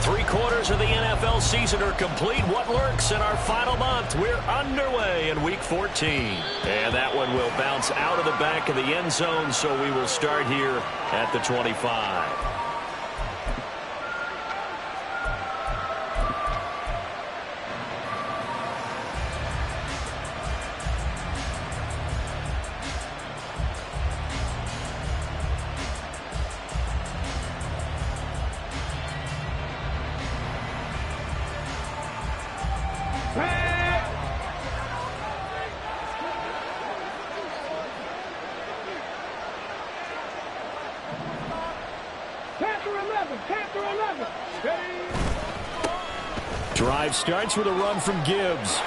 3/4 of the NFL season are complete. What lurks in our final month? We're underway in Week 14. And that one will bounce out of the back of the end zone, so we will start here at the 25. Drive starts with a run from Gibbs.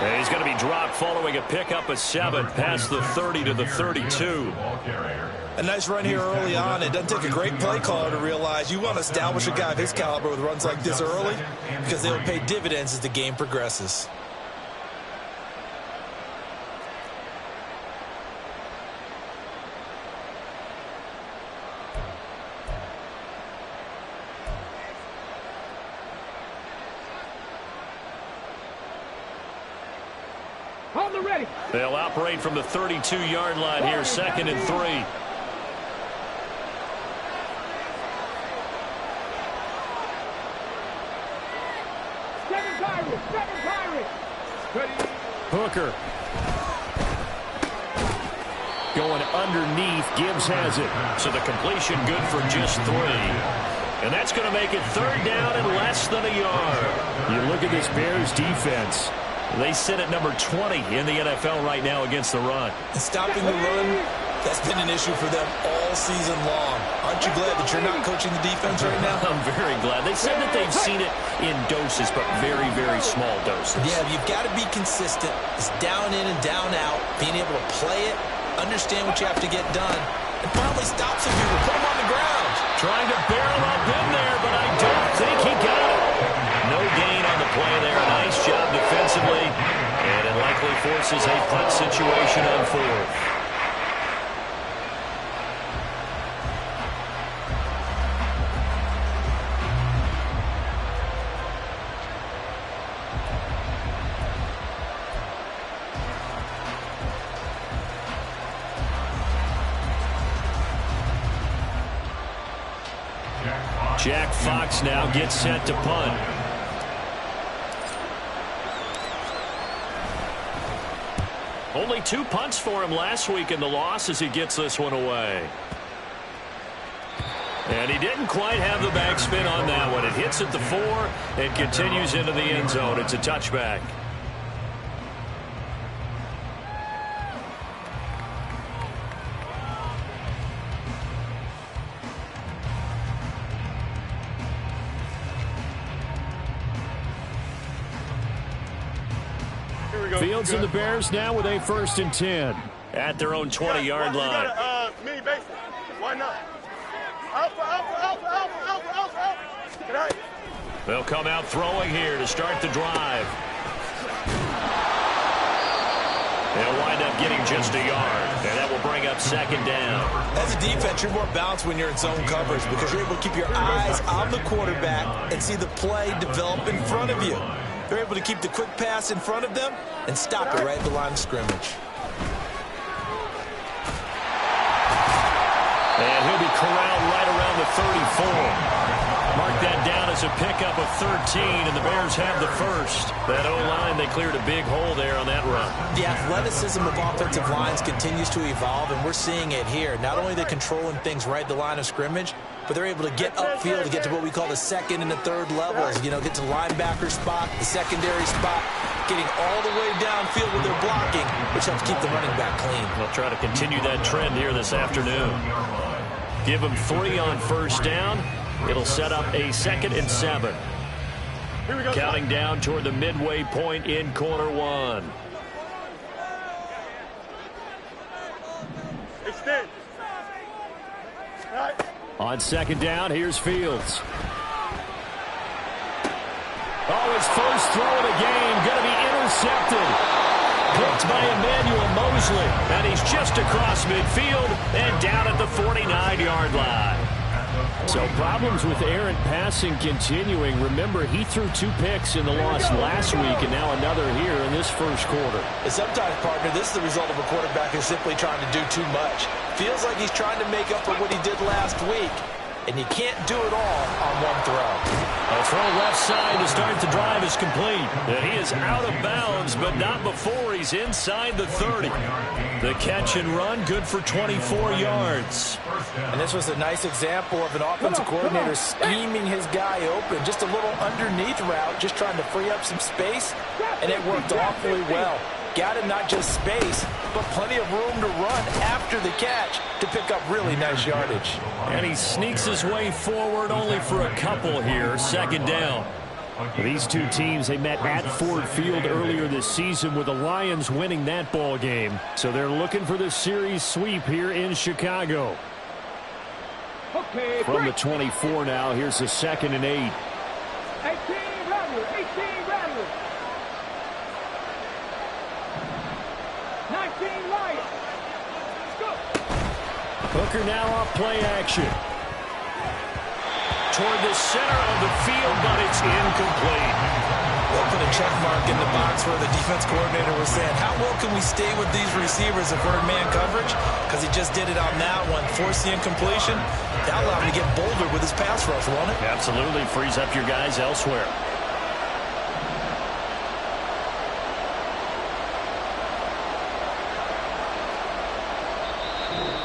And he's going to be dropped following a pickup of 7 past the 30 to the 32. A nice run here early on. It doesn't take a great play caller to realize you want to establish a guy of his caliber with runs like this early because they will pay dividends as the game progresses. They'll operate from the 32-yard line here, 2nd and 3. Hooker. Going underneath. Gibbs has it. So the completion good for just 3. And that's going to make it 3rd down and less than a yard. You look at this Bears defense. They sit at number 20 in the NFL right now against the run. And stopping the run, that's been an issue for them all season long. Aren't you glad that you're not coaching the defense right now? I'm very glad. They said that they've seen it in doses, but very, very small doses. Yeah, you've got to be consistent. It's down in and down out, being able to play it, understand what you have to get done, and finally stop some people, put them on the ground. Trying to barrel up in there, but I don't think he got it. No gain on the play there. Nice job defensively. And it likely forces a punt situation on 4th. Jack Fox now gets set to punt. Only 2 punts for him last week in the loss as he gets this one away. And he didn't quite have the backspin on that one. It hits at the 4 and continues into the end zone. It's a touchback. Fields and the Bears now with a 1st and 10 at their own 20-yard line. Mini basic. Why not? Alpha. They'll come out throwing here to start the drive. They'll wind up getting just a yard, and that will bring up 2nd down. As a defense, you're more balanced when you're in zone coverage because you're able to keep your eyes on the quarterback and see the play develop in front of you. They're able to keep the quick pass in front of them and stop it right at the line of scrimmage. And he'll be corralled right around the 34. Mark that down as a pickup of 13, and the Bears have the 1st. That O-line, they cleared a big hole there on that run. The athleticism of offensive lines continues to evolve, and we're seeing it here. Not only they're controlling things right at the line of scrimmage, but they're able to get upfield to get to what we call the 2nd and the 3rd levels. You know, get to linebacker spot, the secondary spot, getting all the way downfield with their blocking, which helps keep the running back clean. They'll try to continue that trend here this afternoon. Give them 3 on 1st down. It'll set up a 2nd and 7. Counting down toward the midway point in quarter 1. Extend. Right. On 2nd down, here's Fields. Oh, his first throw of the game going to be intercepted. Picked by Emmanuel Mosley. And he's just across midfield and down at the 49-yard line. So problems with errant passing continuing. Remember, he threw 2 picks in the loss last week, and now another here in this first quarter. And sometimes, partner, this is the result of a quarterback who's simply trying to do too much. Feels like he's trying to make up for what he did last week, and you can't do it all on one throw. A throw left side to start the drive is complete. And he is out of bounds, but not before he's inside the 30. The catch and run, good for 24 yards. And this was a nice example of an offensive coordinator scheming his guy open. Just a little underneath route, just trying to free up some space, and it worked awfully well. Got him not just space, but plenty of room to run after the catch to pick up really nice yardage. And he sneaks his way forward only for a couple here. Second down. These two teams, they met at Ford Field earlier this season with the Lions winning that ball game. So they're looking for the series sweep here in Chicago. From the 24 now, here's the 2nd and 8. 18 Rattler, 18 Rattler. 19 Lions. Go. Hooker now off play action. Toward the center of the field, but it's incomplete. They'll put a check mark in the box where the defense coordinator was saying, how well can we stay with these receivers if we're in man coverage? Because he just did it on that one, forced the incompletion. That allowed him to get bolder with his pass rush, won't it? Absolutely. Frees up your guys elsewhere.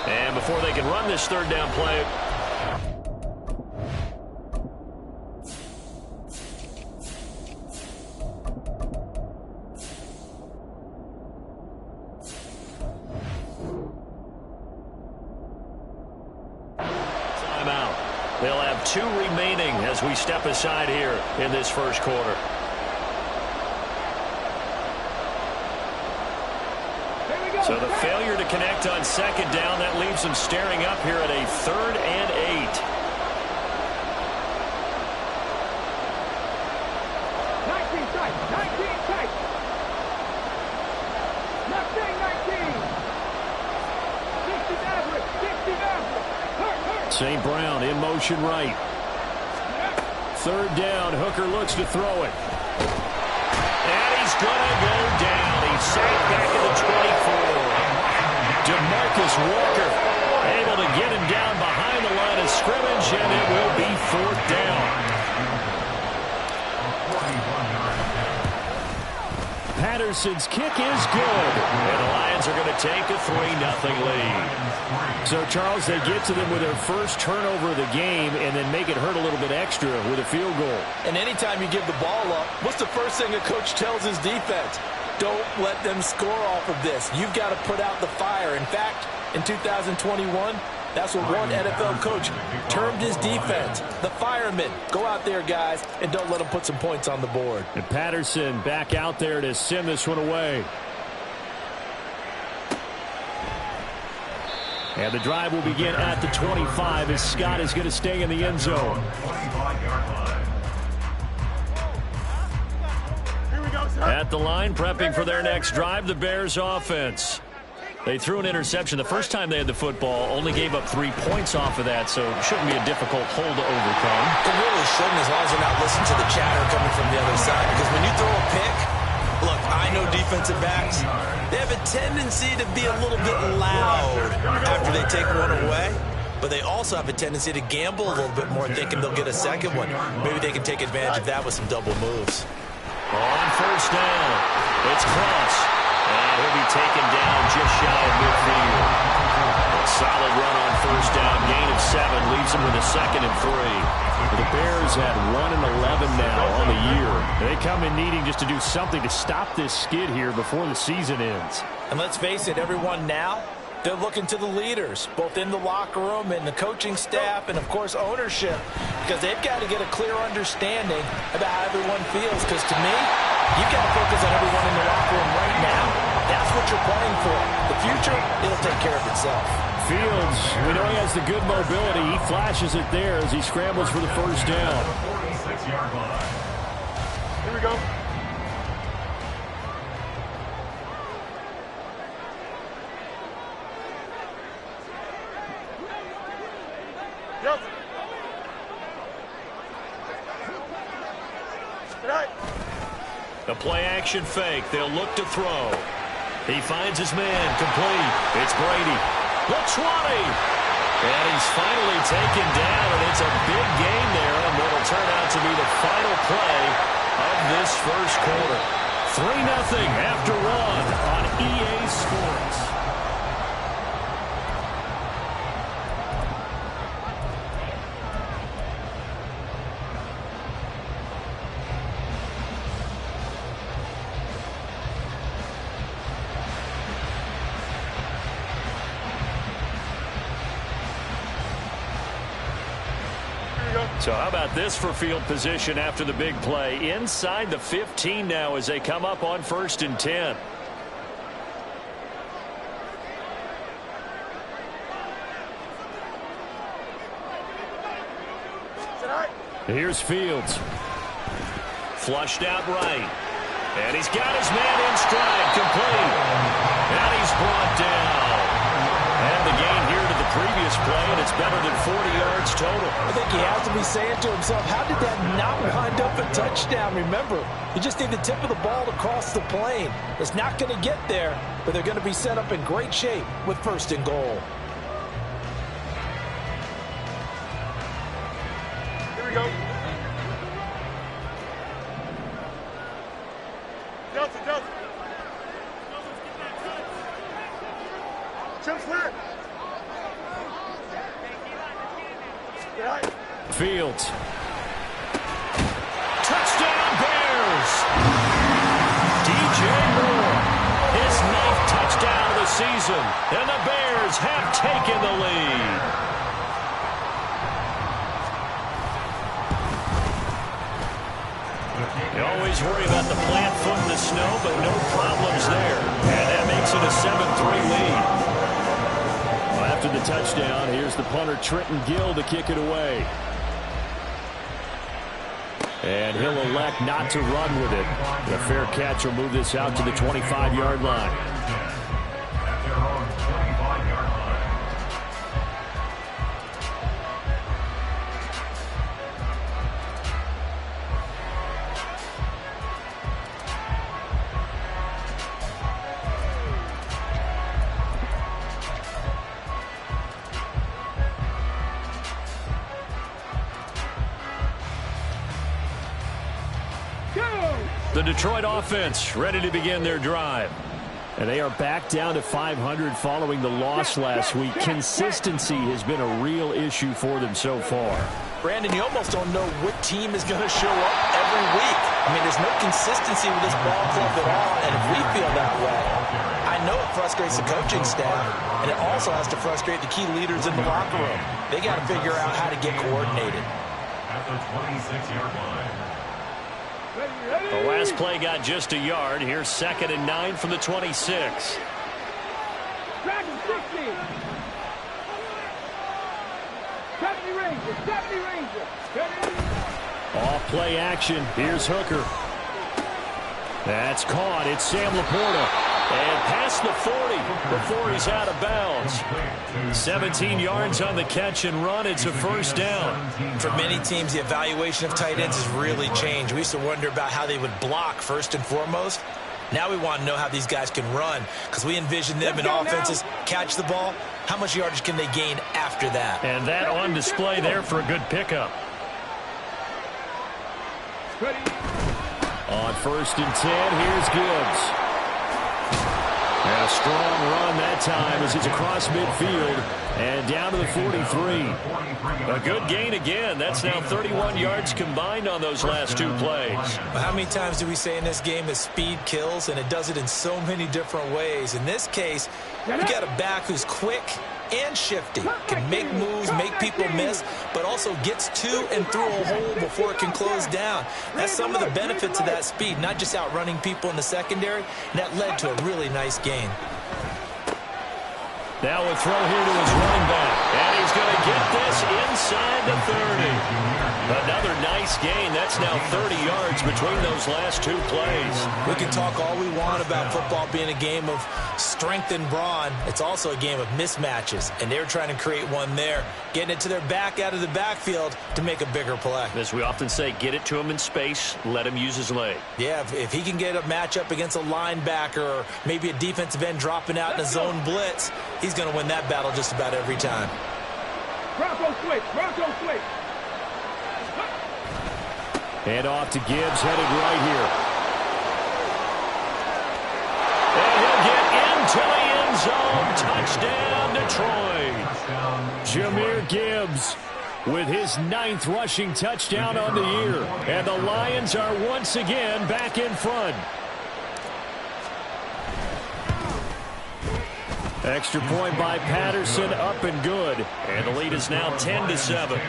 And before they can run this 3rd down play, timeout. They'll have 2 remaining as we step aside here in this first quarter. So the failure to connect on 2nd down, that leaves them staring up here at a 3rd and 8. 19 tight, 19 tight. 19. 60 average, 60 average. Hurt. St. Brown in motion right. 3rd down, Hooker looks to throw it. And he's going to go down. He's sacked back at the 24. DeMarcus Walker able to get him down behind the line of scrimmage, and it will be 4th down. Patterson's kick is good, and the Lions are going to take a 3-0 lead. So, Charles, they get to them with their first turnover of the game and then make it hurt a little bit extra with a field goal. And anytime you give the ball up, what's the first thing a coach tells his defense? Don't let them score off of this. You've got to put out the fire. In fact, in 2021, that's what one NFL coach termed his defense, the firemen. Go out there, guys, and don't let them put some points on the board. And Patterson back out there to send this one away. And the drive will begin at the 25 as Scott is going to stay in the end zone. At the line, prepping for their next drive, the Bears offense. They threw an interception the first time they had the football, only gave up 3 points off of that, so it shouldn't be a difficult hole to overcome. It really shouldn't, as long as they're not listening to the chatter coming from the other side. Because when you throw a pick, look, I know defensive backs, they have a tendency to be a little bit loud after they take one away. But they also have a tendency to gamble a little bit more, thinking they'll get a second one. Maybe they can take advantage of that with some double moves. On 1st down, it's Cross. And he'll be taken down just shy of midfield. A solid run on 1st down. Gain of 7 leaves them with a 2nd and 3. The Bears had 1-11 now on the year. They come in needing just to do something to stop this skid here before the season ends. And let's face it, everyone now, they're looking to the leaders, both in the locker room and the coaching staff and, of course, ownership, because they've got to get a clear understanding about how everyone feels. Because to me, you've got to focus on everyone in the locker room right now. That's what you're playing for. The future, it'll take care of itself. Fields, we know he has the good mobility. He flashes it there as he scrambles for the 1st down. Here we go. Yes. Right. The play-action fake. They'll look to throw. He finds his man. Complete. It's Brady. The 20. And he's finally taken down, and it's a big gain there on what will turn out to be the final play of this first quarter. 3-0 after one on EA Sports. So how about this for field position after the big play? Inside the 15 now as they come up on 1st and 10. Here's Fields. Flushed out right. And he's got his man in stride. Complete. And he's brought down. And the gain here to the previous play, and it's better than 40 yards total. I think he has to be saying to himself, how did that not wind up a touchdown? Remember, you just need the tip of the ball to cross the plane. It's not going to get there, but they're going to be set up in great shape with 1st and goal. Here we go. Delta, Delta. Chip clear. Right. Fields. Touchdown Bears. DJ Moore. His 9th touchdown of the season. And the Bears have taken the lead. You always worry about the plant foot in the snow, but no problems there. And that makes it a 7-3 lead. After the touchdown, here's the punter Trenton Gill to kick it away. And he'll elect not to run with it. The fair catch will move this out to the 25-yard line. The Detroit offense ready to begin their drive. And they are back down to 500 following the loss last week. Consistency has been a real issue for them so far. Brandon, you almost don't know what team is going to show up every week. I mean, there's no consistency with this ball club at all, and if we feel that way, I know it frustrates the coaching staff, and it also has to frustrate the key leaders in the locker room. They got to figure out how to get coordinated. At the 26-yard line. The last play got just a yard. Here's 2nd and 9 from the 26. Dragon 60. 70 Ranger. 70 Ranger. Off play action. Here's Hooker. That's caught. It's Sam Laporta. And past the 40 before he's out of bounds. 17 yards on the catch and run. It's a 1st down. For many teams, the evaluation of tight ends has really changed. We used to wonder about how they would block first and foremost. Now we want to know how these guys can run, because we envision them in offenses catch the ball. How much yardage can they gain after that? And that on display there for a good pickup. On 1st and 10, here's Gibbs. And a strong run that time as he's across midfield and down to the 43. A good gain again. That's now 31 yards combined on those last 2 plays. Well, how many times do we say in this game that speed kills, and it does it in so many different ways? In this case, we got a back who's quick and shifty, can make moves, make people miss, but also gets to and through a hole before it can close down. That's some of the benefits of that speed, not just outrunning people in the secondary, and that led to a really nice gain. Now a throw here to his running back, and he's going to get this inside the 30. Another nice gain. That's now 30 yards between those last 2 plays. We can talk all we want about football being a game of strength and brawn. It's also a game of mismatches, and they're trying to create one there, getting it to their back out of the backfield to make a bigger play. As we often say, get it to him in space, let him use his leg. Yeah, if he can get a matchup against a linebacker or maybe a defensive end dropping out in a zone blitz, he's going to win that battle just about every time. Bronco switch. Bronco switch. Hand off to Gibbs, headed right here. And he'll get into the end zone. Touchdown, Detroit. Jahmyr Gibbs with his 9th rushing touchdown on the year. And the Lions are once again back in front. Extra point by Patterson, up and good. And the lead is now 10-7.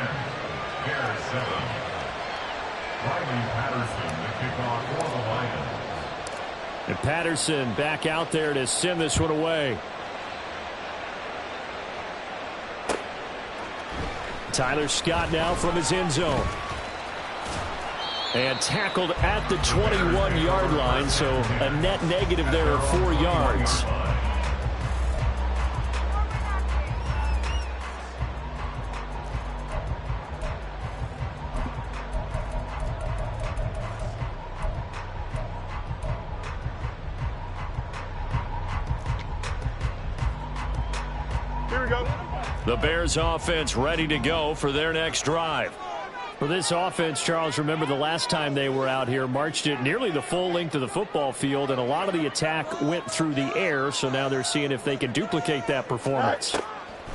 And Patterson back out there to send this one away. Tyler Scott now from his end zone. And tackled at the 21-yard line, so a net negative there of 4 yards. Here we go. The Bears offense ready to go for their next drive. For this offense, Charles, remember the last time they were out here, marched it nearly the full length of the football field, and a lot of the attack went through the air, so now they're seeing if they can duplicate that performance.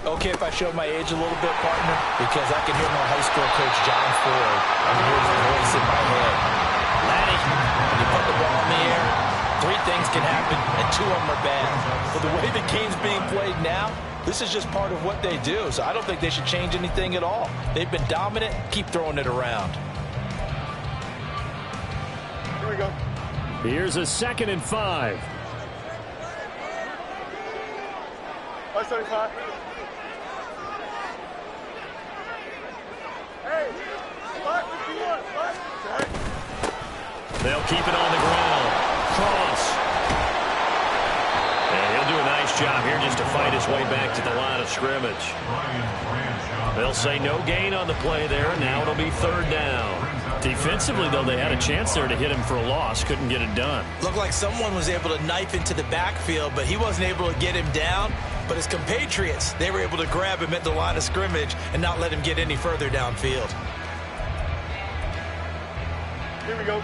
Okay, if I show my age a little bit, partner, because I can hear my high school coach, John Ford. I can hear his voice in my head. Laddie, when you put the ball in the air, 3 things can happen, and 2 of them are bad. But the way the game's being played now, this is just part of what they do, so I don't think they should change anything at all. They've been dominant. Keep throwing it around. Here we go. Here's a 2nd and 5. 575. Hey, 551. 5. They'll keep it on the ground. Cross. And he'll do a nice job here just to fight his way back to the line of scrimmage. They'll say no gain on the play there. Now it'll be 3rd down. Defensively, though, they had a chance there to hit him for a loss. Couldn't get it done. Looked like someone was able to knife into the backfield, but he wasn't able to get him down. But his compatriots, they were able to grab him at the line of scrimmage and not let him get any further downfield. Here we go.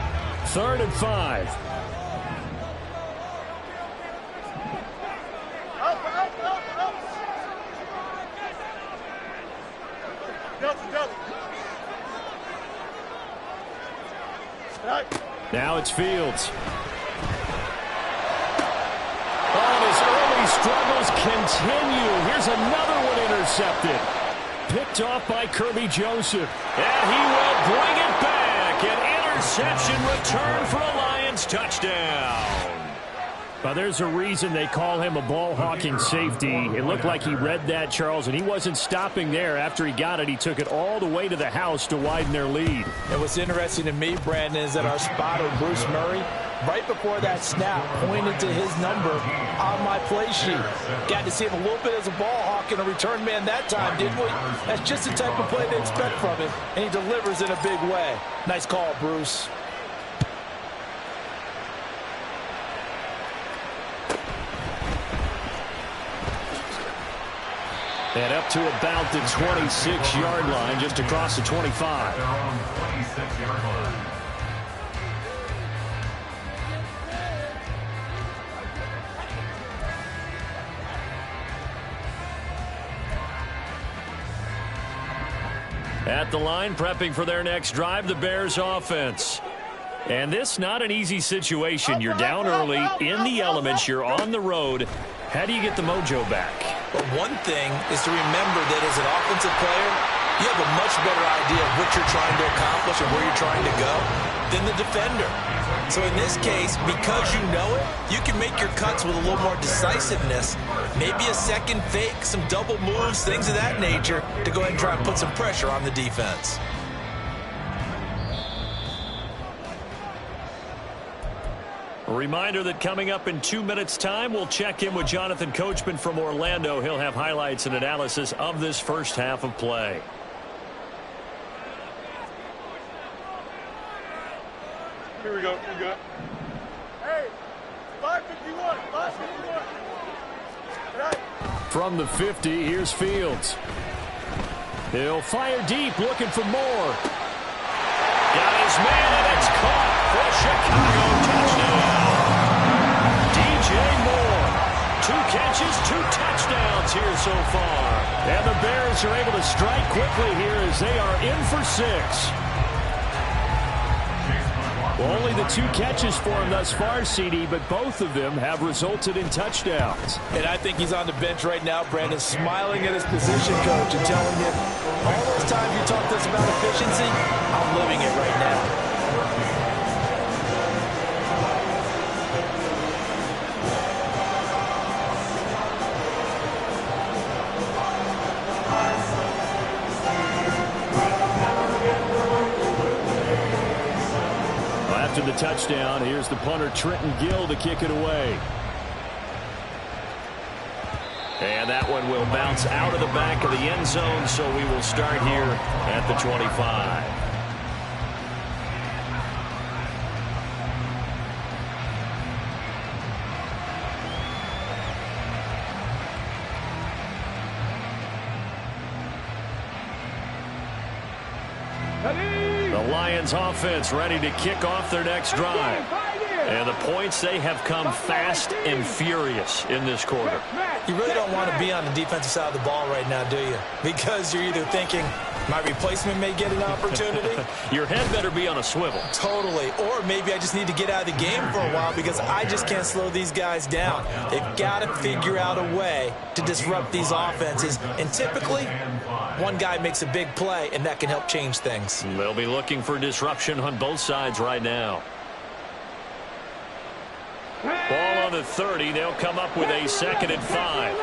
3rd and 5. Now it's Fields. Oh, his early struggles continue. Here's another one intercepted. Picked off by Kirby Joseph. And he will bring it back. An interception return for a Lions touchdown. Well, there's a reason they call him a ball-hawking safety. It looked like he read that, Charles, and he wasn't stopping there. After he got it, he took it all the way to the house to widen their lead. And what's interesting to me, Brandon, is that our spotter, Bruce Murray, right before that snap, pointed to his number on my play sheet. Got to see him a little bit as a ball hawk and a return man that time, didn't we? That's just the type of play they expect from him, and he delivers in a big way. Nice call, Bruce. And up to about the 26-yard line, just across the 25. At the line, prepping for their next drive, the Bears offense. And this not an easy situation. You're down early, in the elements, you're on the road. How do you get the mojo back? But one thing is to remember that as an offensive player, you have a much better idea of what you're trying to accomplish and where you're trying to go than the defender. So in this case, because you know it, you can make your cuts with a little more decisiveness, maybe a second fake, some double moves, things of that nature, to go ahead and try and put some pressure on the defense. A reminder that coming up in 2 minutes' time, we'll check in with Jonathan Coachman from Orlando. He'll have highlights and analysis of this first half of play. Here we go. You good? Hey, 551. 551. From the 50, here's Fields. He'll fire deep, looking for more. Got his man, and it's caught for Chicago. Touchdown. DJ Moore. 2 catches, 2 touchdowns here so far. And the Bears are able to strike quickly here as they are in for 6. Well, only the 2 catches for him thus far, CD, but both of them have resulted in touchdowns. And I think he's on the bench right now, Brandon, smiling at his position coach and telling him, all those times you talked to us about efficiency, I'm living it right now. After the touchdown, here's the punter Trenton Gill to kick it away. And that one will bounce out of the back of the end zone, so we will start here at the 25. The Lions offense ready to kick off their next drive. And the points, they have come fast and furious in this quarter. You really don't want to be on the defensive side of the ball right now, do you? Because you're either thinking, my replacement may get an opportunity. Your head better be on a swivel. Totally. Or maybe I just need to get out of the game for a while because I just can't slow these guys down. They've got to figure out a way to disrupt these offenses. And typically, one guy makes a big play, and that can help change things. They'll be looking for disruption on both sides right now. Ball on the 30. They'll come up with a 2nd and 5.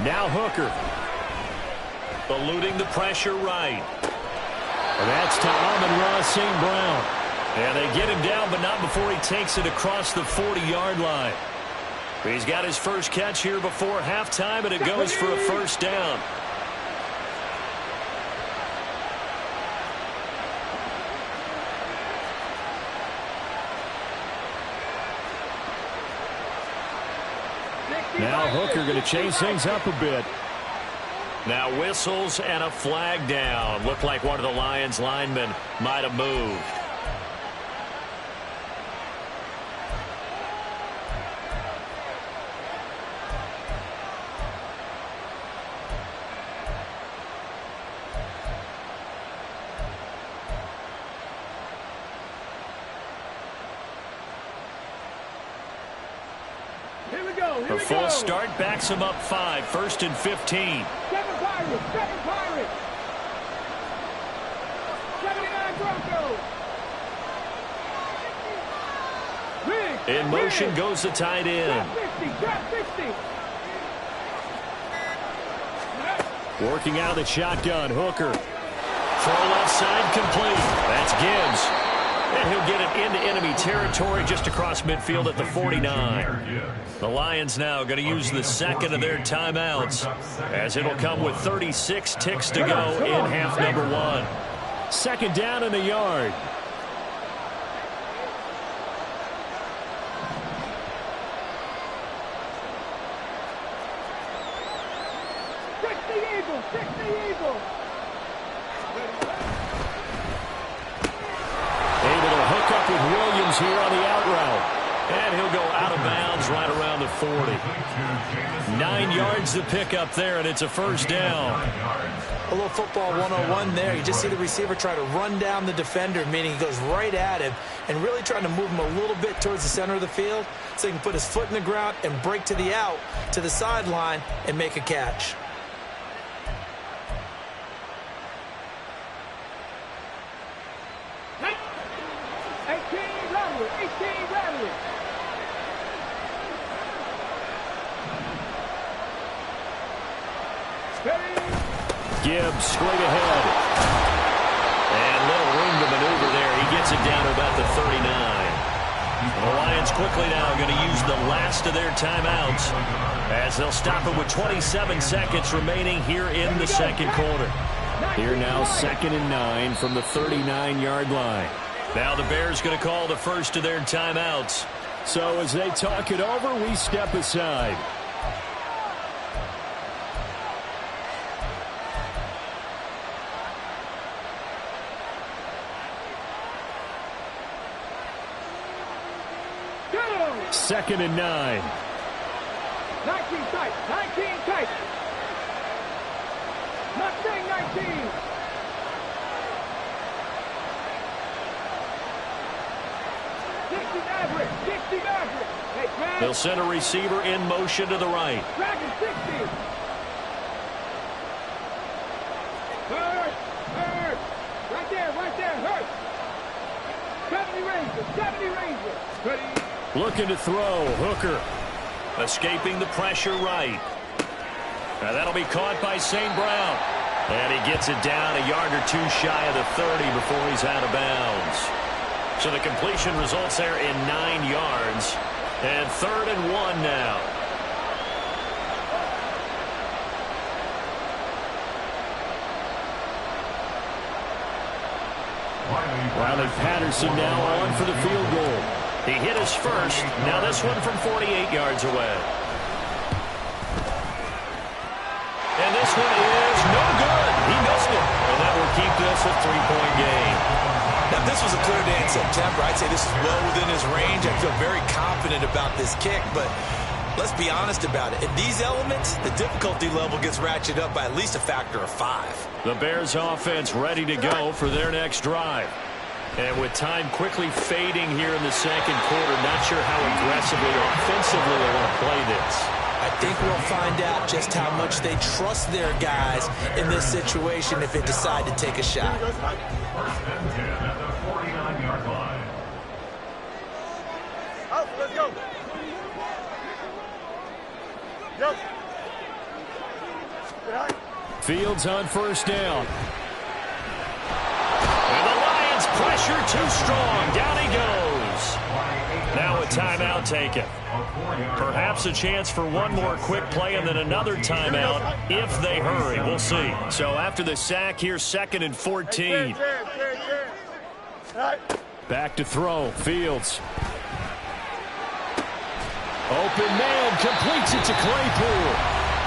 Now Hooker. Eluding the pressure right. And that's to Amon-Ra St. Brown. And they get him down, but not before he takes it across the 40-yard line. He's got his first catch here before halftime, and it goes for a first down. Now Hooker going to change things up a bit. Now whistles and a flag down. Looked like one of the Lions linemen might have moved. A full start backs him up 5, 1st and 15. 7 Pirates, 7 Pirates. 79 Broncos. In motion goes the tight end. Trap 50. Working out of the shotgun, Hooker. Throw left side complete. That's Gibbs. And he'll get it into enemy territory just across midfield at the 49. The Lions now going to use the 2nd of their timeouts as it'll come with 36 ticks to go in half number 1. 2nd down in the yard. Here on the out route. And he'll go out of bounds right around the 40. 9 yards to pick up there, and it's a first down. A little football 101 there. You just see the receiver try to run down the defender, meaning he goes right at him and really trying to move him a little bit towards the center of the field so he can put his foot in the ground and break to the out, to the sideline, and make a catch. Gibbs straight ahead. And little room to maneuver there. He gets it down to about the 39. The Lions quickly now going to use the last of their timeouts as they'll stop it with 27 seconds remaining here in the second quarter. Here now, 2nd and 9 from the 39-yard line. Now the Bears going to call the first of their timeouts. So as they talk it over, we step aside. Second and 9. 19 tight. 19 tight. Not saying 19. They'll send a receiver in motion to the right. Dragon 60. Hurt. Right there. Hurt. 70 Rangers. Ready. Looking to throw. Hooker. Escaping the pressure right. Now that'll be caught by St. Brown. And he gets it down a yard or two shy of the 30 before he's out of bounds. So the completion results there in 9 yards. And 3rd and 1 now. Riley Patterson now on for the field goal. He hit his first. Now this one from 48 yards away. And this one is no good. He missed it. And that will keep this a 3-point game. Now, if this was a clear day in September, I'd say this is well within his range. I feel very confident about this kick, but let's be honest about it. In these elements, the difficulty level gets ratcheted up by at least a factor of 5. The Bears offense ready to go for their next drive. And with time quickly fading here in the second quarter, not sure how aggressively or offensively they want to play this. I think we'll find out just how much they trust their guys in this situation if they decide to take a shot. First and 10 at the 49-yard line. Out, let's go. Fields on first down. And the Lions pressure too strong. Down he goes. Now a timeout taken. Perhaps a chance for one more quick play and then another timeout if they hurry. We'll see. So after the sack here, 2nd and 14. Back to throw. Fields. Open man. Completes it to Claypool.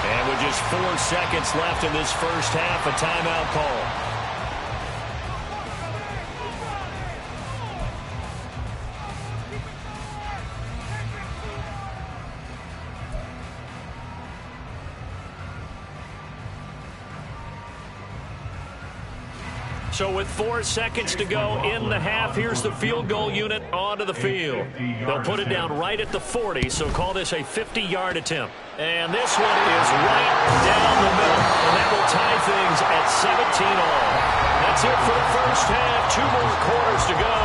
And with just 4 seconds left in this first half, a timeout call. So with 4 seconds to go in the half, here's the field goal unit onto the field. They'll put it down right at the 40, so call this a 50-yard attempt. And this one is right down the middle, and that will tie things at 17 all. That's it for the first half. 2 more quarters to go.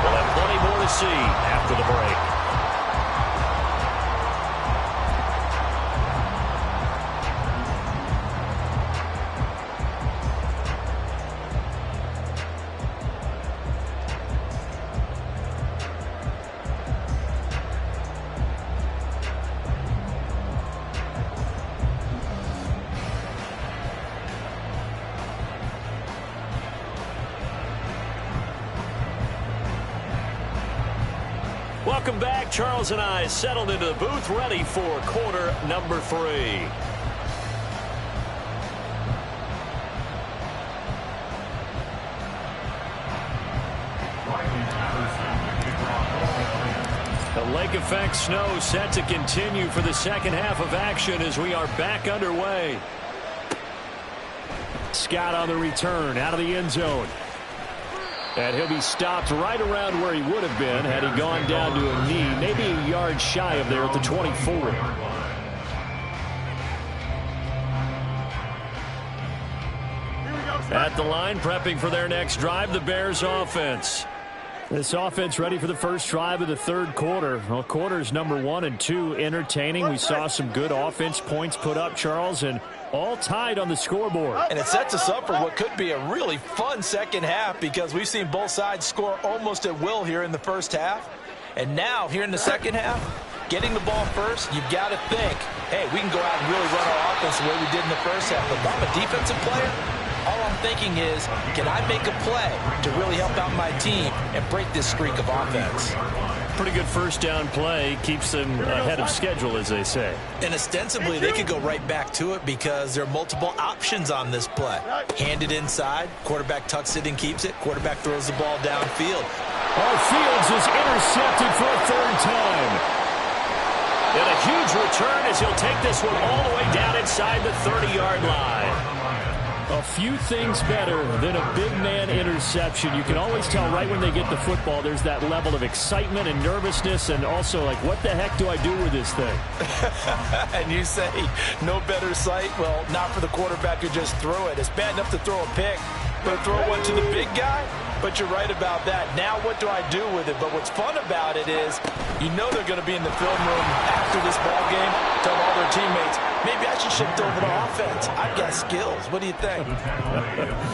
We'll have plenty more to see after the break. Welcome back. Charles and I settled into the booth, ready for quarter number 3. The lake effect snow set to continue for the second half of action as we are back underway. Scott on the return out of the end zone. And he'll be stopped right around where he would have been had he gone down to a knee, maybe a yard shy of there at the 24. At the line, prepping for their next drive, the Bears offense. This offense ready for the first drive of the third quarter. Well, quarters number 1 and 2 entertaining. We saw some good offense points put up, Charles, and all tied on the scoreboard. And it sets us up for what could be a really fun second half because we've seen both sides score almost at will here in the first half. And now, here in the second half, getting the ball first, you've got to think, hey, we can go out and really run our offense the way we did in the first half. But if I'm a defensive player, all I'm thinking is, can I make a play to really help out my team and break this streak of offense? Pretty good first down play. Keeps them ahead of schedule, as they say. And ostensibly, they could go right back to it because there are multiple options on this play. Hand it inside, quarterback tucks it and keeps it, quarterback throws the ball downfield. Oh, Fields is intercepted for a third time. And a huge return as he'll take this one all the way down inside the 30-yard line. A few things better than a big man interception. You can always tell right when they get the football, there's that level of excitement and nervousness and also like, what the heck do I do with this thing? And you say, no better sight? Well, not for the quarterback who just threw it. It's bad enough to throw a pick, but throw one to the big guy? But you're right about that. Now what do I do with it? But what's fun about it is you know they're going to be in the film room after this ball game, tell all their teammates, maybe I should shift over to offense. I've got skills. What do you think?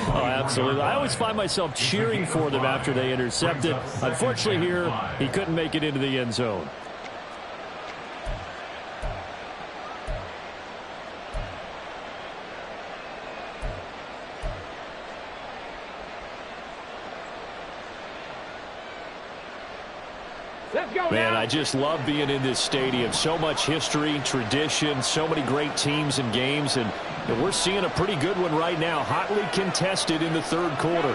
Oh, absolutely. I always find myself cheering for them after they intercept it. Unfortunately here, he couldn't make it into the end zone. Man, I just love being in this stadium. So much history, tradition, so many great teams and games, and we're seeing a pretty good one right now. Hotly contested in the third quarter.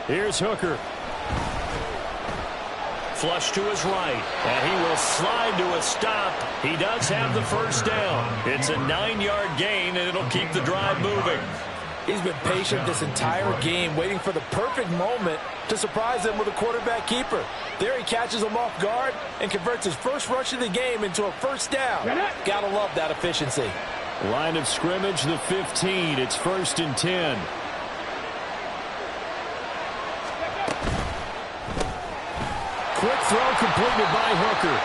Here's Hooker. Flush to his right, and he will slide to a stop. He does have the first down. It's a 9-yard gain, and it'll keep the drive moving. He's been patient this entire game, waiting for the perfect moment to surprise them with a quarterback keeper. There he catches him off guard and converts his first rush of the game into a first down. Gotta love that efficiency. Line of scrimmage, the 15. It's 1st and 10. Quick throw completed by Hooker.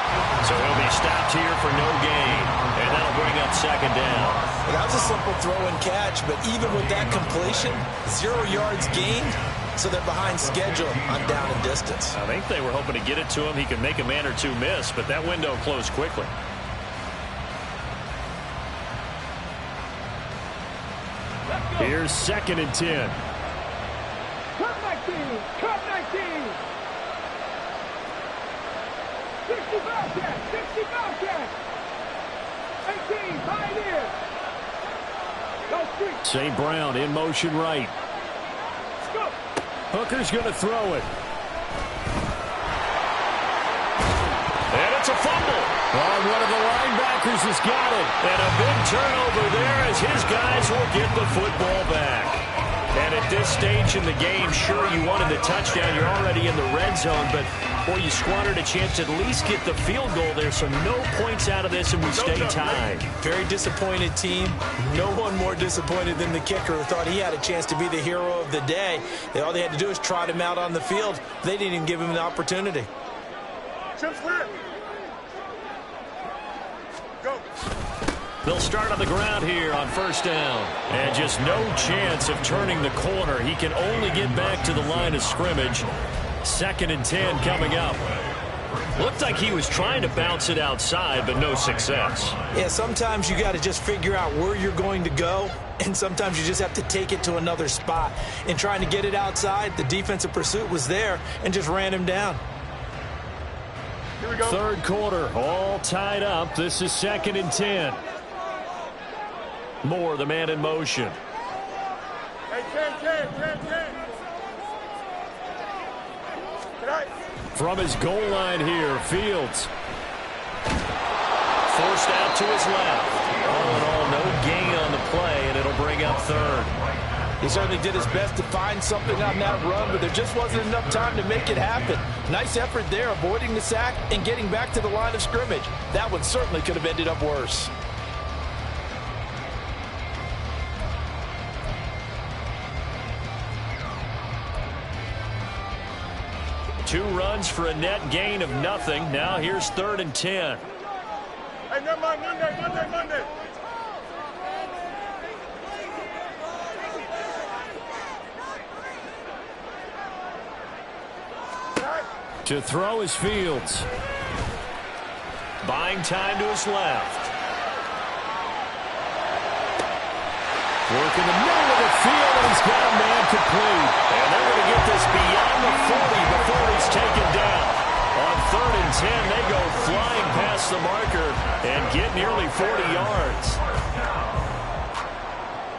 So he'll be stopped here for no gain, and that'll bring up second down. That was a simple throw and catch, but even with that completion, 0 yards gained, so they're behind schedule on down and distance. I think they were hoping to get it to him. He could make a man or two miss, but that window closed quickly. Here's 2nd and 10. Cut 19! Cut 19! 60 Bobcat! 60 Bobcat! 18, Pioneer! Go street! St. Brown in motion right. Go! Hooker's going to throw it. And it's a fumble. Oh, one of the linebackers has got it. And a big turnover there as his guys will get the football back. And at this stage in the game, sure, you wanted the touchdown. You're already in the red zone, but, boy, you squandered a chance to at least get the field goal there, so no points out of this, and we stay tied. Very disappointed team. No one more disappointed than the kicker who thought he had a chance to be the hero of the day. All they had to do was trot him out on the field. They didn't even give him the opportunity. Go! They'll start on the ground here on first down. And just no chance of turning the corner. He can only get back to the line of scrimmage. 2nd and 10 coming up. Looked like he was trying to bounce it outside, but no success. Yeah, sometimes you got to just figure out where you're going to go, and sometimes you just have to take it to another spot. In trying to get it outside, the defensive pursuit was there and just ran him down. Here we go. Third quarter, all tied up. This is 2nd and 10. Moore, the man in motion. Hey, 10. From his goal line here, Fields. Forced out to his left. All in all, no gain on the play, and it'll bring up third. He certainly did his best to find something on that run, but there just wasn't enough time to make it happen. Nice effort there, avoiding the sack and getting back to the line of scrimmage. That one certainly could have ended up worse. 2 runs for a net gain of nothing. Now here's 3rd and 10. Hey, never mind, Monday. To throw is Fields. Buying time to his left. Working the middle of the field, and he's got a man complete. And they're going to get this beyond the 40 before he's taken down. On 3rd and 10, they go flying past the marker and get nearly 40 yards.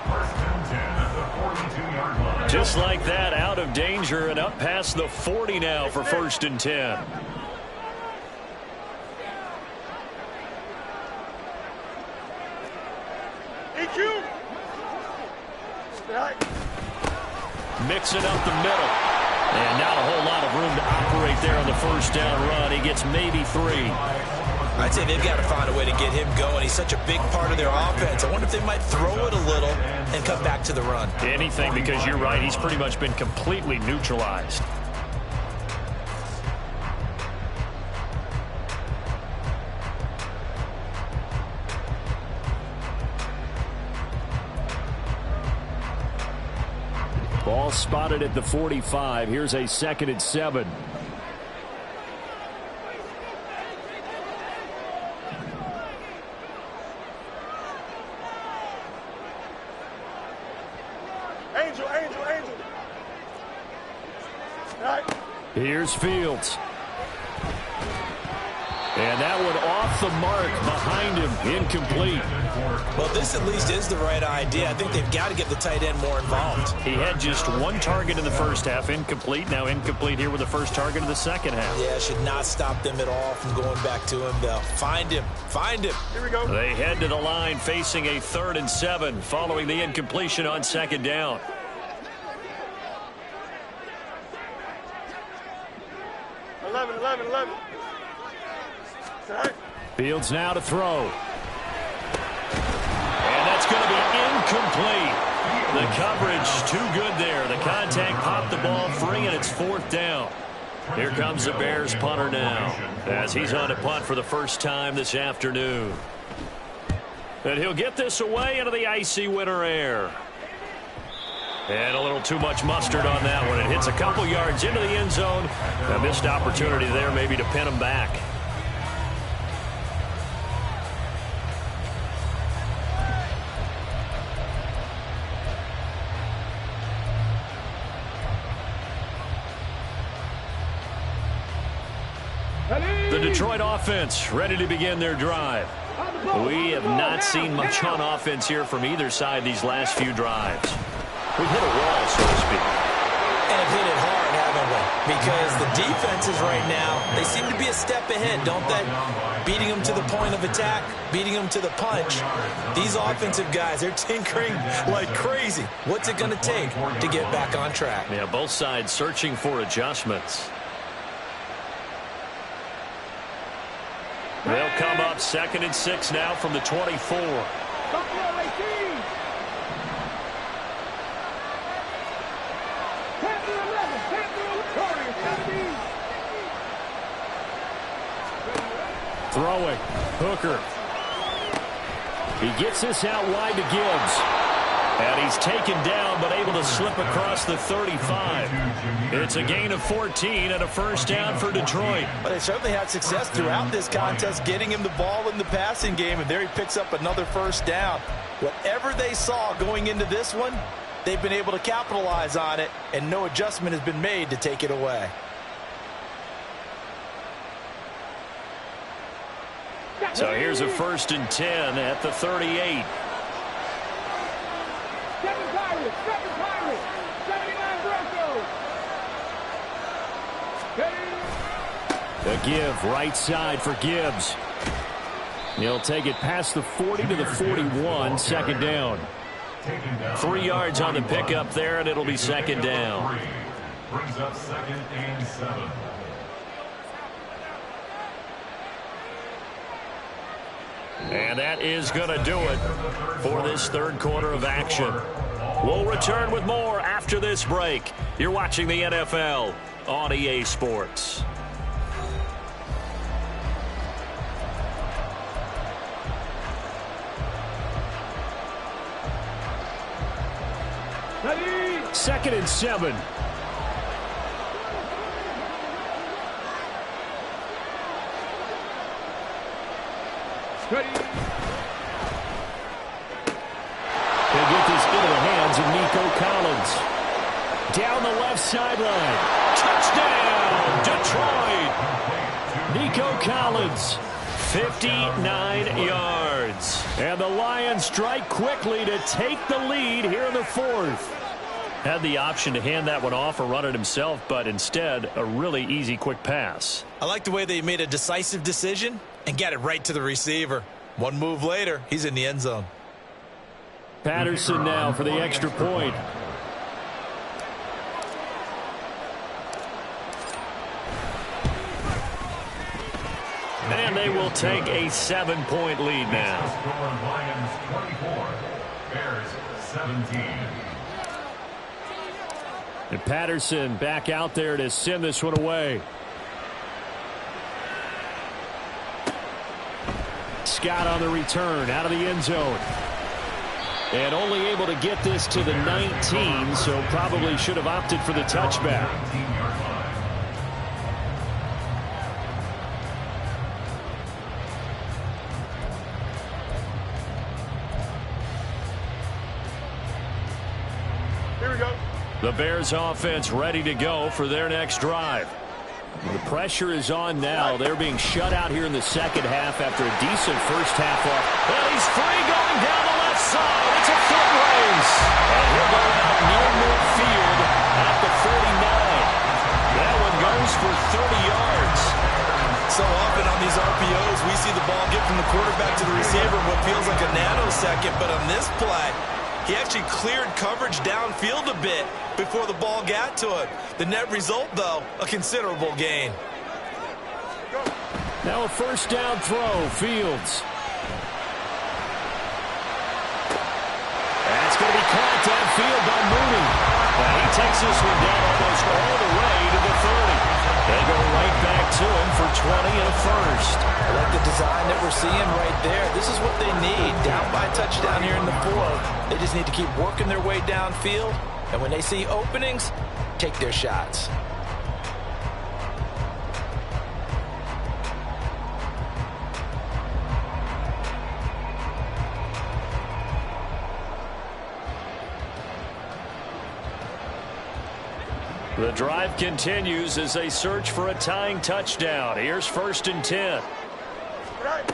First and 10 at the 42-yard line. Just like that, out of danger and up past the 40 now for 1st and 10. EQ. Mixing up the middle. And not a whole lot of room to operate there on the 1st down run. He gets maybe 3. I'd say they've got to find a way to get him going. He's such a big part of their offense. I wonder if they might throw it a little and come back to the run. Anything, because you're right. He's pretty much been completely neutralized. Ball spotted at the 45. Here's a 2nd and 7. Angel. Right. Here's Fields. And that one off the mark behind him, incomplete. Well, this at least is the right idea. I think they've got to get the tight end more involved. He had just 1 target in the 1st half, incomplete. Now incomplete here with the 1st target of the 2nd half. Yeah, should not stop them at all from going back to him. They'll find him. Here we go. They head to the line facing a 3rd and 7 following the incompletion on 2nd down. Eleven. Right. Fields now to throw. And that's going to be incomplete. The coverage too good there. The contact popped the ball free, and it's 4th down. Here comes the Bears punter now as he's on to punt for the first time this afternoon. And he'll get this away into the icy winter air. And a little too much mustard on that one. It hits a couple yards into the end zone. A missed opportunity there maybe to pin him back. The Detroit offense ready to begin their drive. We have not seen much on offense here from either side these last few drives. We've hit a wall, so to speak. And hit it hard, haven't we? Because the defenses right now, they seem to be a step ahead, don't they? Beating them to the point of attack, beating them to the punch. These offensive guys, they're tinkering like crazy. What's it going to take to get back on track? Yeah, both sides searching for adjustments. They'll come up 2nd and 6 now from the 24. Throwing. Hooker. He gets this out wide to Gibbs. And he's taken down, but able to slip across the 35. It's a gain of 14 and a 1st down for Detroit. But they certainly had success throughout this contest, getting him the ball in the passing game, and there he picks up another 1st down. Whatever they saw going into this one, they've been able to capitalize on it, and no adjustment has been made to take it away. So here's a 1st and 10 at the 38. Second Pirate. 79 Bronco. A give right side for Gibbs. He'll take it past the 40 to the 41, 2nd down. 3 yards on the pickup there, and it'll be 2nd down. Brings up 2nd and 7. And that is going to do it for this 3rd quarter of action. We'll return with more after this break. You're watching the NFL on EA Sports. Ready? 2nd and 7. Ready? They get this into the hands of Nico Collins. Down the left sideline. Touchdown, Detroit! Nico Collins, 59 yards. And the Lions strike quickly to take the lead here in the 4th. Had the option to hand that one off or run it himself, but instead, a really easy, quick pass. I like the way they made a decisive decision and got it right to the receiver. One move later, he's in the end zone. Patterson now for the extra point. And they will take a 7-point lead now. Lions 24, Bears 17. And Patterson back out there to send this one away. Scott on the return out of the end zone. And only able to get this to the 19, so probably should have opted for the touchback. 19-yard line. Here we go. The Bears offense ready to go for their next drive. The pressure is on now. They're being shut out here in the second half after a decent first half off. And he's free going down the left side. It's a foot race. And he'll go out near midfield at the 49. That one goes for 30 yards. So often on these RPOs, we see the ball get from the quarterback to the receiver in what feels like a nanosecond. But on this play, he actually cleared coverage downfield a bit before the ball got to him. The net result, though, a considerable gain. Now a first down throw, Fields. That's going to be caught downfield by Mooney. Well, he takes this one down almost all the way to the 30. They go right back to him for 20 and a first. I like the design that we're seeing right there. This is what they need. Down by a touchdown here in the 4th. They just need to keep working their way downfield. And when they see openings, take their shots. The drive continues as they search for a tying touchdown. Here's 1st and 10. Right.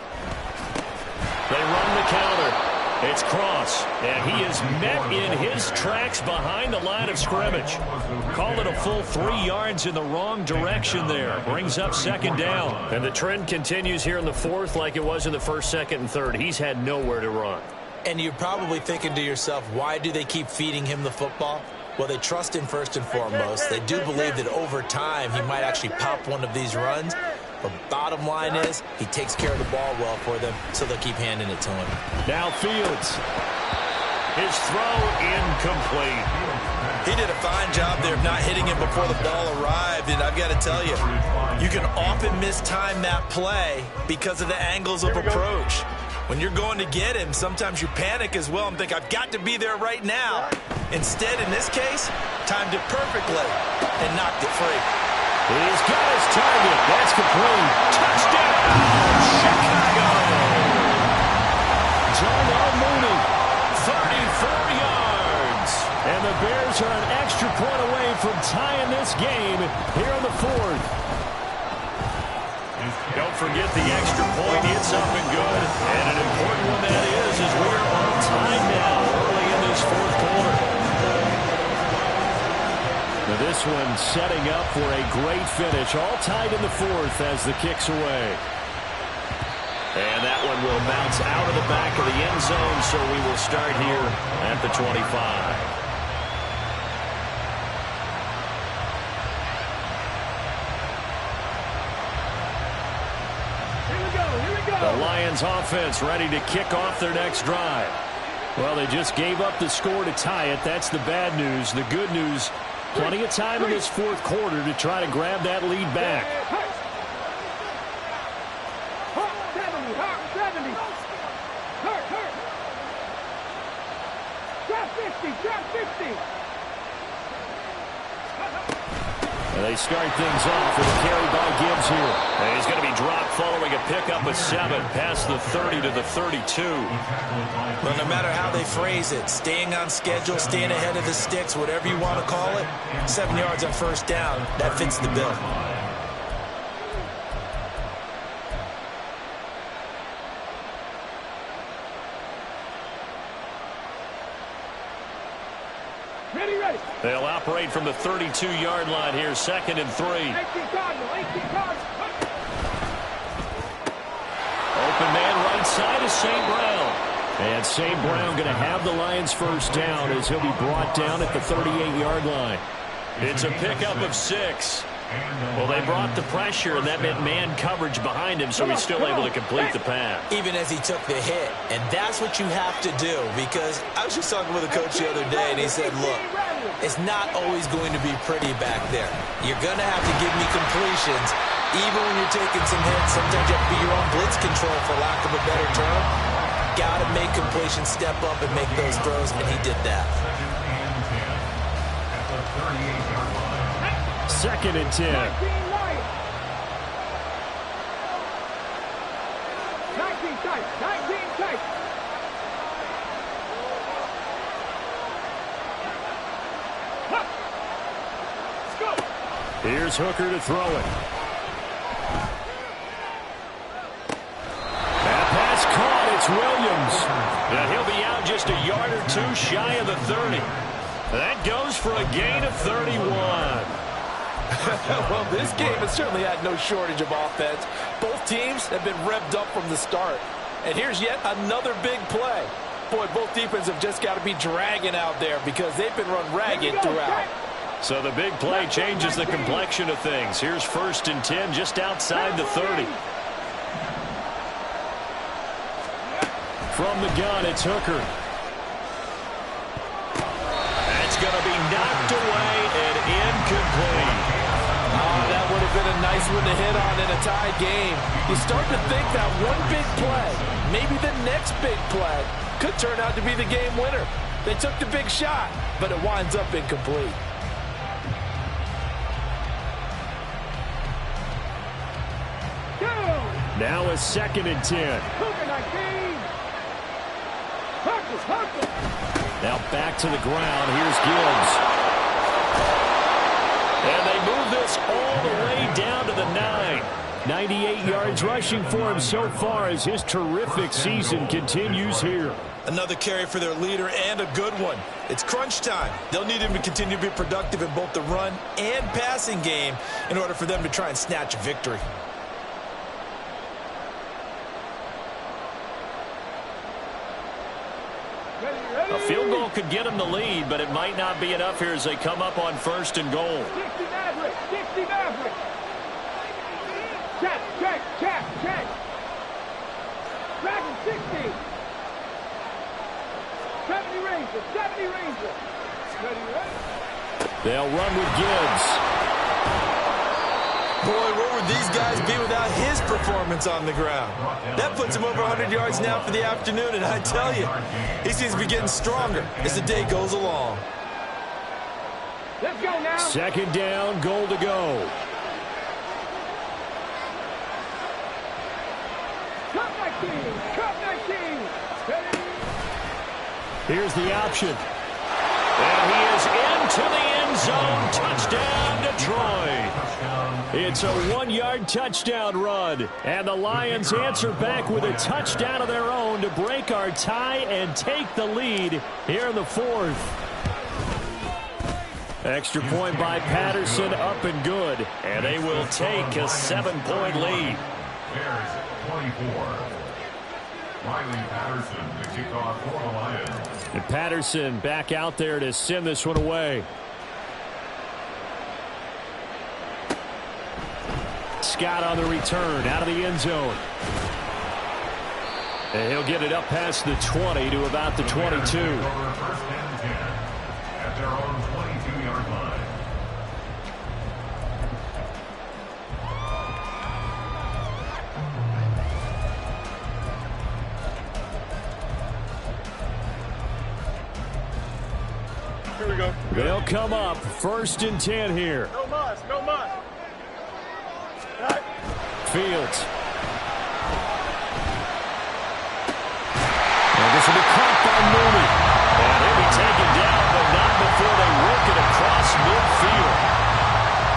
They run the counter. It's Cross, and he is met in his tracks behind the line of scrimmage. Call it a full 3 yards in the wrong direction there. Brings up 2nd down. And the trend continues here in the 4th like it was in the 1st, 2nd, and 3rd. He's had nowhere to run. And you're probably thinking to yourself, why do they keep feeding him the football? Well, they trust him first and foremost. They do believe that over time he might actually pop one of these runs. But bottom line is he takes care of the ball well for them, so they'll keep handing it to him. Now Fields. His throw incomplete. He did a fine job there of not hitting him before the ball arrived. And I've got to tell you, you can often mistime that play because of the angles of approach. When you're going to get him, sometimes you panic as well and think, I've got to be there right now. Instead, in this case, timed it perfectly and knocked it free. He's got his target. That's complete. Touchdown, Chicago! Darnell Mooney. 34 yards. And the Bears are an extra point away from tying this game here in the 4th. Don't forget the extra point. It's up and good. And an important one that is as we're on time now early in this 4th quarter. Now this one setting up for a great finish. All tied in the 4th as the kick's away. And that one will bounce out of the back of the end zone, so we will start here at the 25. The Lions offense ready to kick off their next drive. Well, they just gave up the score to tie it. That's the bad news. The good news, Plenty of time in this fourth quarter to try to grab that lead back. 70. Drop 50. And they start things off with a carry by Gibbs here. And he's going to be dropped following a pickup of 7 past the 30 to the 32. Well, no matter how they phrase it, staying on schedule, staying ahead of the sticks, whatever you want to call it, 7 yards on first down, that fits the bill. Ready. They'll operate from the 32-yard line here, 2nd and 3. 18 Cardinal. Open man right side is St. Brown. And St. Brown going to have the Lions first down as he'll be brought down at the 38-yard line. It's a pickup of 6. Well, they brought the pressure, and that meant man coverage behind him, so he's still able to complete the pass. Even as he took the hit. And that's what you have to do, because I was just talking with a coach the other day, and he said, look, it's not always going to be pretty back there. You're going to have to give me completions. Even when you're taking some hits, sometimes you have to be your own blitz control, for lack of a better term. Got to make completions, step up, and make those throws, and he did that. 2nd and 10. 19 tight. Let's go. Here's Hooker to throw it. That pass caught. It's Williams. And he'll be out just a yard or 2 shy of the 30. That goes for a gain of 31. Well, this game has certainly had no shortage of offense. Both teams have been revved up from the start. And here's yet another big play. Boy, both defenses have just got to be dragging out there because they've been run ragged throughout. So the big play changes the complexion of things. Here's 1st and 10 just outside the 30. From the gun, it's Hooker. That's going to be knocked away and incomplete. Oh, that would have been a nice one to hit on in a tie game. You start to think that one big play, maybe the next big play, could turn out to be the game winner. They took the big shot, but it winds up incomplete. Now a 2nd and 10. Now back to the ground. Here's Gibbs. And they move this all the way down to the 9. 98 yards rushing for him so far as his terrific season continues here. Another carry for their leader, and a good one. It's crunch time. They'll need him to continue to be productive in both the run and passing game in order for them to try and snatch a victory. A field goal could get them the lead, but it might not be enough here as they come up on 1st and goal. 60 Maverick. Check. Dragon 60. 70 Ranger. They'll run with Gibbs. Boy, where would these guys be without his performance on the ground? That puts him over 100 yards now for the afternoon, and I tell you, he seems to be getting stronger as the day goes along. Let's go now. 2nd down, goal to go. Cut 19. Here's the option. And he is into the end zone. Touchdown, Detroit. It's a 1-yard touchdown run. And the Lions answer back with a touchdown of their own to break our tie and take the lead here in the 4th. Extra point by Patterson, up and good. And they will take a 7-point lead. Bears 24. Riley Patterson, the kickoff for the Lions. And Patterson back out there to send this one away. Scott on the return, out of the end zone. And he'll get it up past the 20 to about the 22. Over 1st and 10 at their own 22-yard line. They'll come up 1st and 10 here. No muss, no muss. Fields. And this will be caught by Mooney. And he'll be taken down, but not before they work it across midfield.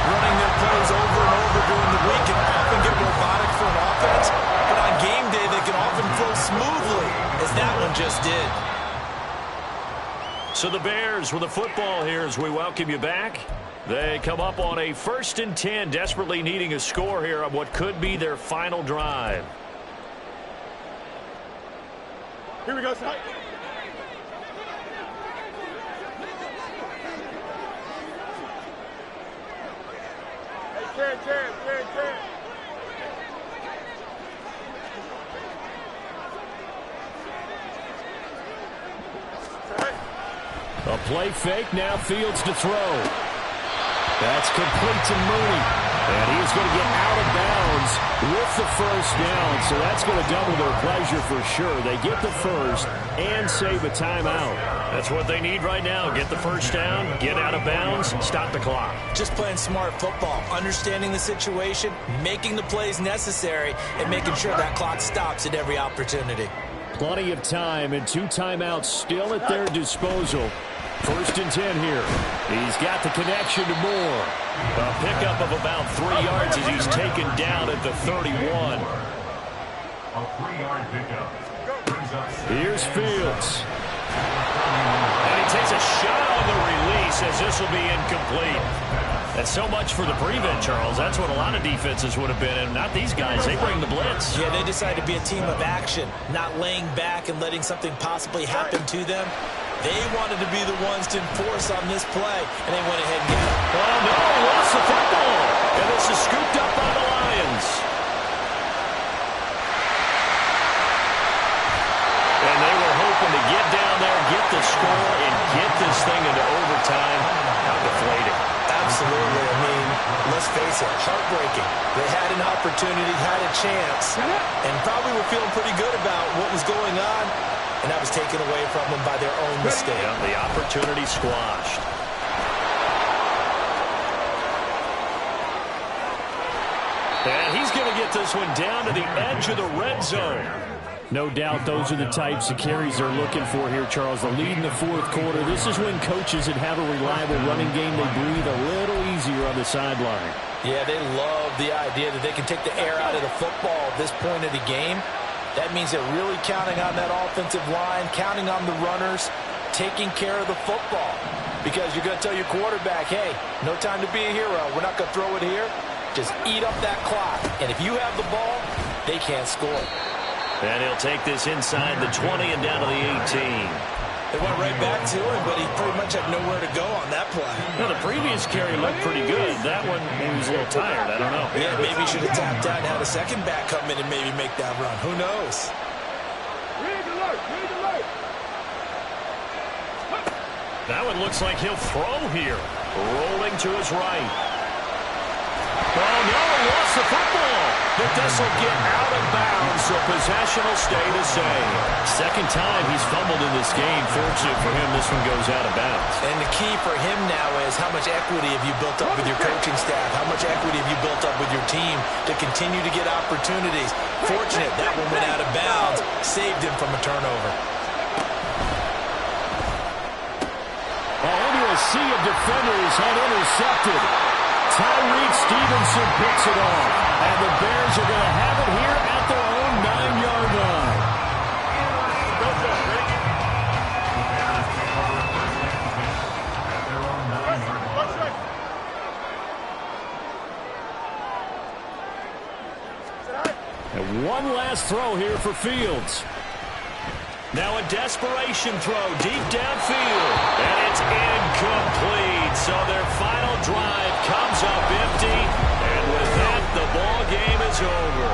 Running their plays over and over during the week can often get robotic for an offense, but on game day they can often flow smoothly, as that one just did. So the Bears with the football here as we welcome you back. They come up on a 1st and 10, desperately needing a score here on what could be their final drive. Here we go, son. Hey, Terry. A play fake, now Fields to throw. That's complete to Mooney. And he's going to get out of bounds with the 1st down. So that's going to double their pleasure for sure. They get the 1st and save a timeout. That's what they need right now. Get the 1st down, get out of bounds, stop the clock. Just playing smart football, understanding the situation, making the plays necessary, and making sure that clock stops at every opportunity. Plenty of time and 2 timeouts still at their disposal. 1st and 10 here. He's got the connection to Moore. A pickup of about 3 yards as he's taken down at the 31. A 3-yard pickup. Brings up Here's Fields. And he takes a shot on the release as this will be incomplete. That's so much for the prevent, Charles. That's what a lot of defenses would have been. And not these guys. They bring the blitz. Yeah, they decided to be a team of action, not laying back and letting something possibly happen to them. They wanted to be the ones to enforce on this play, and they went ahead and got it. Oh, no, he lost the football. And this is scooped up by the Lions. And they were hoping to get down there, get the score, and get this thing into overtime. How deflating. Absolutely. I mean, let's face it, heartbreaking. They had an opportunity, had a chance, and probably were feeling pretty good about what was going on, and that was taken away from them by their own mistake. Yeah, the opportunity squashed. And he's going to get this one down to the edge of the red zone. No doubt those are the types of carries they're looking for here, Charles. The lead in the 4th quarter. This is when coaches that have a reliable running game, they breathe a little easier on the sideline. Yeah, they love the idea that they can take the air out of the football at this point of the game. That means they're really counting on that offensive line, counting on the runners, taking care of the football. Because you're going to tell your quarterback, hey, no time to be a hero. We're not going to throw it here. Just eat up that clock. And if you have the ball, they can't score. And he'll take this inside the 20 and down to the 18. They went right back to him, but he pretty much had nowhere to go on that play. Now, the previous carry looked pretty good. That one, he was a little tired. I don't know. Yeah, maybe he should have tapped out and had a second back come in and maybe make that run. Who knows? Read alert, read alert. That one looks like he'll throw here. Rolling to his right. Oh, no, he lost the football. But this will get out of bounds, so possession will stay the same. Second time he's fumbled in this game. Fortunate for him, this one goes out of bounds. And the key for him now is how much equity have you built up with your coaching staff? How much equity have you built up with your team to continue to get opportunities? Fortunate that one went out of bounds, saved him from a turnover. Into a sea of defenders and intercepted. Tyreek Stevenson picks it off. And the Bears are going to have it here at their own 9-yard line. And one last throw here for Fields. Now a desperation throw deep downfield. And it's incomplete. So their final drive comes up empty. And with that, the ball game is over.